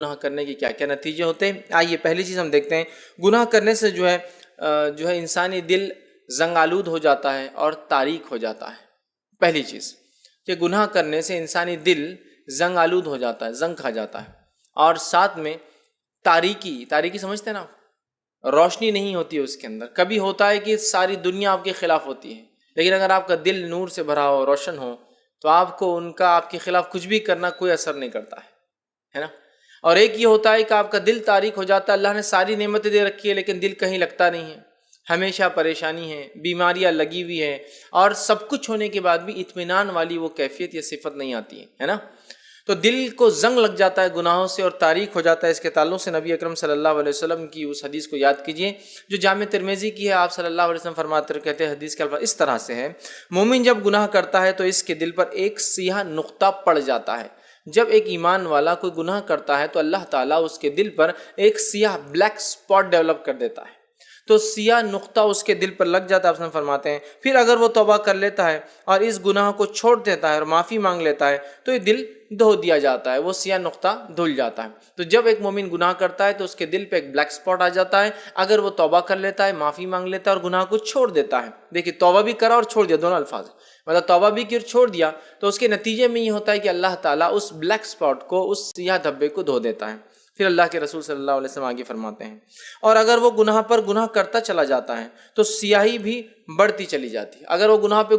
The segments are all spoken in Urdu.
گناہ کرنے کے کیا کیا نتیجے ہوتے ہیں۔ آئیے پہلی چیز ہم دیکھتے ہیں، گناہ کرنے سے جو ہے انسانی دل زنگ آلود ہو جاتا ہے اور تاریک ہو جاتا ہے۔ پہلی چیز کہ گناہ کرنے سے انسانی دل زنگ آلود ہو جاتا ہے، زنگ کھا جاتا ہے، اور ساتھ میں تاریکی سمجھتے ہیں نا، روشنی نہیں ہوتی ہے اس کے اندر۔ کبھی ہوتا ہے کہ ساری دنیا آپ کے خلاف ہوتی ہے، لیکن اگر آپ کا دل نور سے بھرا ہو، روشن ہو، تو آپ کو ان کا آپ کے خلاف کچھ بھی کرنا کوئی اثر نہیں کرتا ہے نا۔ اور ایک یہ ہوتا ہے کہ آپ کا دل تاریک ہو جاتا ہے، اللہ نے ساری نعمتیں دے رکھی ہے لیکن دل کہیں لگتا نہیں ہے، ہمیشہ پریشانی ہے، بیماریاں لگی ہوئی ہیں، اور سب کچھ ہونے کے بعد بھی اطمینان والی وہ کیفیت یا صفت نہیں آتی ہے نا۔ تو دل کو زنگ لگ جاتا ہے گناہوں سے اور تاریک ہو جاتا ہے۔ اس کے تعلق سے نبی اکرم صلی اللہ علیہ وسلم کی اس حدیث کو یاد کیجئے جو جامع ترمذی کی ہے۔ آپ صلی اللہ علیہ وسلم فرماتے ہیں، کہتے ہیں حدیث کے الفاظ اس طرح سے ہے، مومن جب گناہ کرتا ہے تو اس کے دل پر ایک سیاہ نقطہ پڑ جاتا ہے۔ جب ایک ایمان والا کوئی گناہ کرتا ہے تو اللہ تعالیٰ اس کے دل پر ایک سیاہ بلیک سپاٹ ڈیولپ کر دیتا ہے، تو سیاہ نقطہ اس کے دل پر لگ جاتا ہے۔ آپ فرماتے ہیں پھر اگر وہ توبہ کر لیتا ہے اور اس گناہ کو چھوڑ دیتا ہے اور معافی مانگ لیتا ہے تو یہ دل دھو دیا جاتا ہے، وہ سیاہ نقطہ دھل جاتا ہے۔ تو جب ایک مومن گناہ کرتا ہے تو اس کے دل پہ ایک بلیک سپاٹ آ جاتا ہے، اگر وہ توبہ کر لیتا ہے، معافی مانگ لیتا ہے اور گناہ کو چھوڑ دیتا ہے۔ دیکھیے توبہ بھی کرا اور چھوڑ دیا، دونوں الفاظ، مطلب توبہ بھی کی اور چھوڑ دیا، تو اس کے نتیجے میں یہ ہوتا ہے کہ اللہ تعالیٰ اس بلیک سپاٹ کو، اس سیاہ دھبے کو دھو دیتا ہے۔ پھر اللہ کے رسول صلی اللہ علیہ وسلم آگے فرماتے ہیں، اور اگر وہ گناہ پر گناہ کرتا چلا جاتا ہے تو سیاہی بھی بڑھتی چلی جاتی ہے۔ اگر وہ گناہ پہ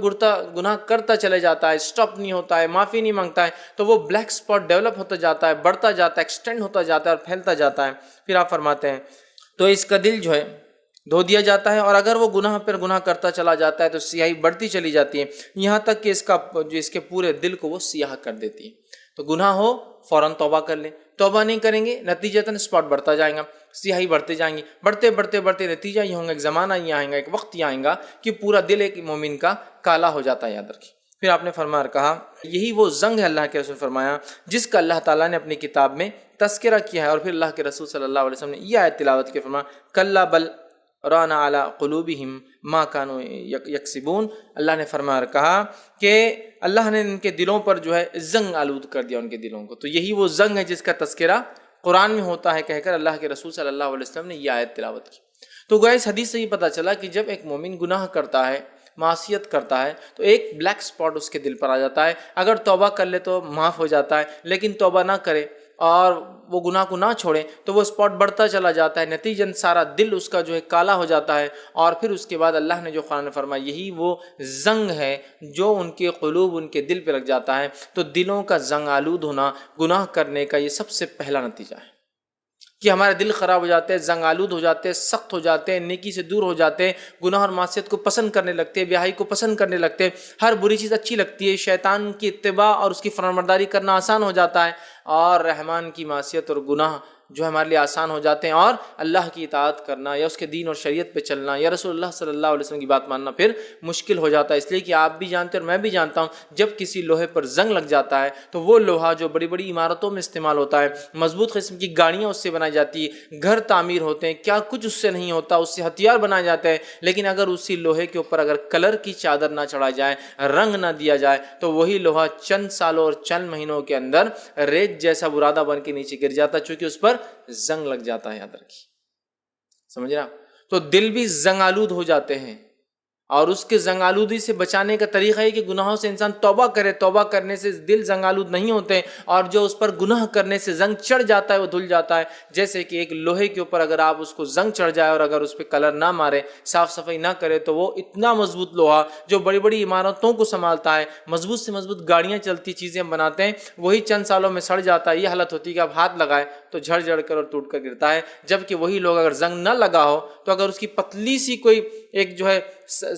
گناہ کرتا چلے جاتا ہے، سٹاپ نہیں ہوتا ہے، معافی نہیں مانگتا ہے، تو وہ بلیک سپاٹ ڈیولپ ہوتا جاتا ہے، بڑھتا جاتا ہے، ایکسٹینڈ ہوتا جاتا ہے اور پھیلتا جاتا ہے۔ پھر آپ فرماتے ہیں تو اس کا دل جو ہے دھو دیا جاتا ہے، اور اگر وہ گناہ پر گناہ کرتا چلا جاتا ہے تو سیاہی بڑھتی چلی جاتی ہے، یہاں تک کہ اس کے پورے دل کو وہ سیاہ کر دیتی ہے۔ تو گناہ ہو فوراً توبہ کر لیں، توبہ نہیں کریں گے نتیجتاً سپاٹ بڑھتا جائے گا، سیاہی بڑھتے جائیں گی، بڑھتے بڑھتے بڑھتے نتیجہ یہ ہوگا، ایک زمانہ یہ آئے گا، ایک وقت یہ آئے گا کہ پورا دل ایک مومن کا کالا ہو جاتا ہے، یاد رکھیں۔ پھر آپ نے فرمایا کہا یہی وہ زنگ ہے، اللہ کے رسول فرمایا، جس کا اللہ تعالیٰ نے اپنی کتاب میں تذکرہ کیا ہے۔ اور پھر اللہ کے رسول صلی اللہ علیہ وسلم نے یہ آیت تلاوت کی، فرمایا کلا بل ران علی قلوبہم ما کانوا یکسبون۔ اللہ نے فرمایا کہا کہ اللہ نے ان کے دلوں پر جو ہے زنگ آلود کر دیا، ان کے دلوں کو۔ تو یہی وہ زنگ ہے جس کا تذکرہ قرآن میں ہوتا ہے، کہہ کر اللہ کے رسول صلی اللہ علیہ وسلم نے یہ آیت تلاوت کی۔ تو گویا اس حدیث سے یہ پتہ چلا کہ جب ایک مومن گناہ کرتا ہے، معصیت کرتا ہے، تو ایک بلیک سپاٹ اس کے دل پر آ جاتا ہے۔ اگر توبہ کر لے تو معاف ہو جاتا ہے، لیکن توبہ نہ کرے اور وہ گناہ کو نہ چھوڑے تو وہ سپاٹ بڑھتا چلا جاتا ہے، نتیجن سارا دل اس کا جو ہے کالا ہو جاتا ہے۔ اور پھر اس کے بعد اللہ نے جو قرآن میں فرمایا یہی وہ زنگ ہے جو ان کے قلوب، ان کے دل پہ لگ جاتا ہے۔ تو دلوں کا زنگ آلود ہونا گناہ کرنے کا یہ سب سے پہلا نتیجہ ہے کہ ہمارے دل خراب ہو جاتے ہیں، زنگ آلود ہو جاتے ہیں، سخت ہو جاتے ہیں، نیکی سے دور ہو جاتے ہیں، گناہ اور معصیت کو پسند کرنے لگتے ہیں، بیاہی کو پسند کرنے لگتے ہیں، ہر بری چیز اچھی لگتی ہے، شیطان کی اتباع اور اس کی فرمانبرداری کرنا آسان ہو جاتا ہے، اور رحمان کی معصیت اور گناہ جو ہمارے لیے آسان ہو جاتے ہیں، اور اللہ کی اطاعت کرنا یا اس کے دین اور شریعت پہ چلنا یا رسول اللہ صلی اللہ علیہ وسلم کی بات ماننا پھر مشکل ہو جاتا ہے۔ اس لیے کہ آپ بھی جانتے ہیں اور میں بھی جانتا ہوں، جب کسی لوہے پر زنگ لگ جاتا ہے تو وہ لوہا جو بڑی بڑی عمارتوں میں استعمال ہوتا ہے، مضبوط قسم کی گاڑیاں اس سے بنائی جاتی ہے، گھر تعمیر ہوتے ہیں، کیا کچھ اس سے نہیں ہوتا، اس سے ہتھیار بنائے جاتے ہیں، لیکن اگر اسی لوہے کے اوپر اگر کلر کی چادر نہ چڑھا جائے، رنگ نہ دیا جائے، تو وہی لوہا چند سالوں اور چند مہینوں کے اندر ریت جیسا برادہ بن کے نیچے گر جاتا ہے، چونکہ اس پر زنگ لگ جاتا ہے۔ یاد رکھیے، سمجھ رہا؟ تو دل بھی زنگ آلود ہو جاتے ہیں، اور اس کے زنگ آلودی سے بچانے کا طریقہ ہے کہ گناہوں سے انسان توبہ کرے۔ توبہ کرنے سے دل زنگ آلود نہیں ہوتے، اور جو اس پر گناہ کرنے سے زنگ چڑھ جاتا ہے وہ دھل جاتا ہے۔ جیسے کہ ایک لوہے کے اوپر اگر آپ اس کو زنگ چڑھ جائے اور اگر اس پہ کلر نہ مارے، صاف صفائی نہ کرے، تو وہ اتنا مضبوط لوہا جو بڑی بڑی عمارتوں کو سنبھالتا ہے، مضبوط سے مضبوط گاڑیاں چلتی چیزیں بناتے ہیں، وہی چند سالوں میں سڑ جاتا ہے۔ یہ حالت ہوتی ہے کہ آپ ہاتھ لگائے تو جھڑ جھڑ کر اور ٹوٹ کر گرتا ہے، جبکہ وہی لوگ اگر زنگ نہ لگا ہو تو اگر اس کی پتلی سی کوئی ایک جو ہے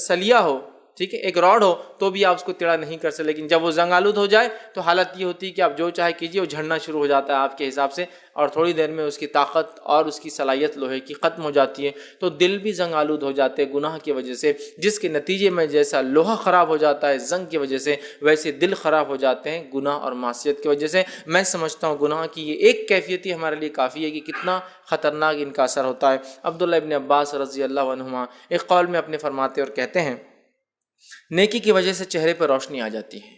سلیا ہو، ٹھیک ہے، ایک راڈ ہو، تو بھی آپ اس کو ٹیڑھا نہیں کر سکتے، لیکن جب وہ زنگ آلود ہو جائے تو حالت یہ ہوتی ہے کہ آپ جو چاہے کیجیے، وہ جھڑنا شروع ہو جاتا ہے آپ کے حساب سے، اور تھوڑی دیر میں اس کی طاقت اور اس کی صلاحیت لوہے کی ختم ہو جاتی ہے۔ تو دل بھی زنگ آلود ہو جاتے ہیں گناہ کی وجہ سے، جس کے نتیجے میں جیسا لوہا خراب ہو جاتا ہے زنگ کی وجہ سے، ویسے دل خراب ہو جاتے ہیں گناہ اور معصیت کی وجہ سے۔ میں سمجھتا ہوں گناہ کی یہ ایک کیفیت ہی ہمارے لیے کافی ہے کہ کتنا خطرناک ان کا اثر ہوتا ہے۔ عبداللہ ابن عباس رضی اللہ عنہما ایک قول میں اپنے فرماتے اور کہتے ہیں، نیکی کی وجہ سے چہرے پر روشنی آ جاتی ہے،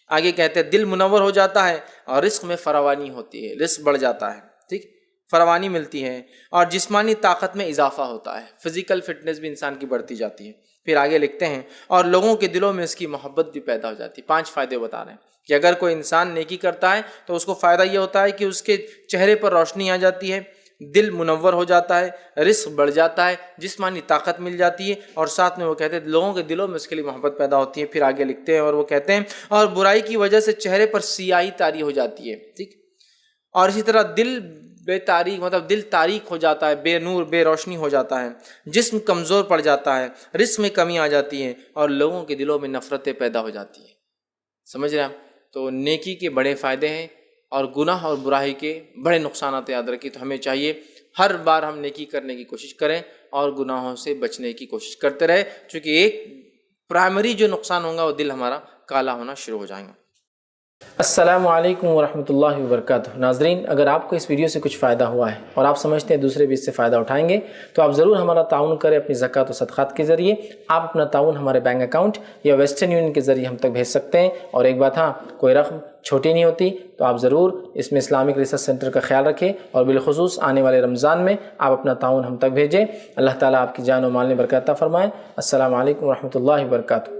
آگے کہتے ہیں دل منور ہو جاتا ہے اور رزق میں فراوانی ہوتی ہے، رزق بڑھ جاتا ہے۔ ٹھیک، فراوانی ملتی ہے، اور جسمانی طاقت میں اضافہ ہوتا ہے، فزیکل فٹنس بھی انسان کی بڑھتی جاتی ہے۔ پھر آگے لکھتے ہیں اور لوگوں کے دلوں میں اس کی محبت بھی پیدا ہو جاتی ہے۔ 5 فائدے بتا رہے ہیں کہ اگر کوئی انسان نیکی کرتا ہے تو اس کو فائدہ یہ ہوتا ہے کہ اس کے چہرے پر روشنی آ جاتی ہے، دل منور ہو جاتا ہے، رزق بڑھ جاتا ہے، جسمانی طاقت مل جاتی ہے، اور ساتھ میں وہ کہتے ہیں لوگوں کے دلوں میں اس کے لیے محبت پیدا ہوتی ہے۔ پھر آگے لکھتے ہیں اور وہ کہتے ہیں اور برائی کی وجہ سے چہرے پر سیاہی طاری ہو جاتی ہے، ٹھیک، اور اسی طرح دل بے تاریک، مطلب دل تاریک ہو جاتا ہے، بے نور بے روشنی ہو جاتا ہے، جسم کمزور پڑ جاتا ہے، رزق میں کمی آ جاتی ہے، اور لوگوں کے دلوں میں نفرتیں پیدا ہو جاتی ہیں۔ سمجھ رہے ہیں آپ؟ تو نیکی کے بڑے فائدے ہیں اور گناہ اور برائی کے بڑے نقصانات یاد رکھیں۔ تو ہمیں چاہیے ہر بار ہم نیکی کرنے کی کوشش کریں اور گناہوں سے بچنے کی کوشش کرتے رہیں، چونکہ ایک پرائمری جو نقصان ہوگا وہ دل ہمارا کالا ہونا شروع ہو جائیں گا۔ السلام علیکم ورحمۃ اللہ وبرکاتہ۔ ناظرین، اگر آپ کو اس ویڈیو سے کچھ فائدہ ہوا ہے اور آپ سمجھتے ہیں دوسرے بھی اس سے فائدہ اٹھائیں گے تو آپ ضرور ہمارا تعاون کریں اپنی زکوٰۃ و صدقات کے ذریعے۔ آپ اپنا تعاون ہمارے بینک اکاؤنٹ یا ویسٹرن یونین کے ذریعے ہم تک بھیج سکتے ہیں۔ اور ایک بات، ہاں، کوئی رقم چھوٹی نہیں ہوتی، تو آپ ضرور اس میں اسلامک ریسرچ سینٹر کا خیال رکھیں، اور بالخصوص آنے والے رمضان میں آپ اپنا تعاون ہم تک بھیجیں۔ اللہ تعالیٰ آپ کی جان و مال میں برکت عطا فرمائے۔ السلام علیکم ورحمۃ اللہ وبرکاتہ۔